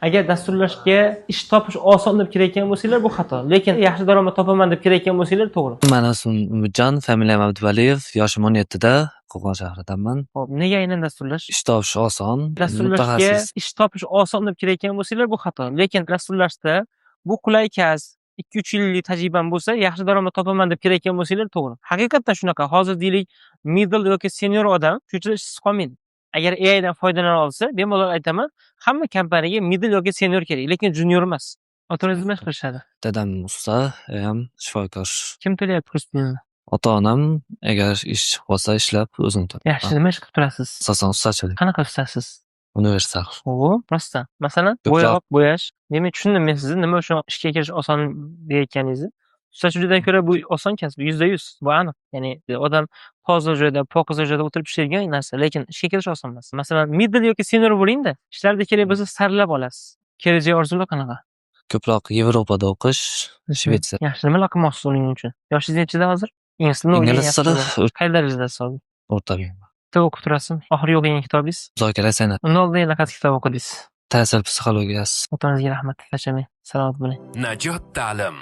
Agar dasturlashga ish topish oson deb kirayotgan bo'lsanglar, bu xato. Lekin yaxshi daromad topaman deb kirayotgan bo'lsanglar, to'g'ri. Man ismim Umidjon, familiyam Abduvaliyev, yoshim 17da, Qo'qon shahridanman. Hop, nega aynan dasturlash? Ish topish oson, Dasturlashga mutaxassis. ish topish oson deb kirayotgan bo'lsanglar, bu xato. Lekin dasturlashda bu qulay kasb, 2-3 yillik tajribam bo'lsa, yaxshi daromad topaman deb kirayotgan bo'lsanglar, to'g'ri. Haqiqatdan shunaqa. Hozir deylik, middle yoki senior odam shunchalik ishsiz qolmaydi. Agar AI dan foydalana olsa, bemalol aytaman, hamma kompaniyaga middle yoki senior kerak, lekin junior emas. Otangiz nima ish qilishadi? Dadam usta, ham shifokor. Kim to'layapti kurs pulini? Ota-onam agar ish bo'lsa ishlab o'zim Yaxshi, nima ish qilib turasiz? Asosan ustachilik, Qanaqa ustasiz? universal. O, prosta. Masalan, Ko'proq- bo'yash. Demak, tushundim men sizni nima uchun ishga kirish oson deyotganingizni. Ustachilikdan ko'ra bu oson kasb, 100%. Bu aniq. Ya'ni odam toza joyda, pokiza joyda o'tirib ishlaydigan narsa, lekin ishga kirish oson emas. Masalan, middle yoki senior bo'ling-da, ishlarda kerak bo'lsa saralab olasiz. Kelajak orzular qanaqa? Ko'proq Yevropada o'qish, Shvetsiya. Yaxshi, nimalar qilmoqchisiz uning uchun? Yoshingiz nechida hozir? Ingliz tilini Ingliz o'rganyapsizmi? tili Qay darajadasiz hozir? o'rtaga. Kitob o'qib turasizmi? Oxirgi o'qigan kitobingiz? Muzokara san'at, Undan oldin yana qaysi kitob o'qidingiz? ta'sir psixologiyasi. Otangizga rahmat, tashlamang. Salomat bo'ling. Najot ta'lim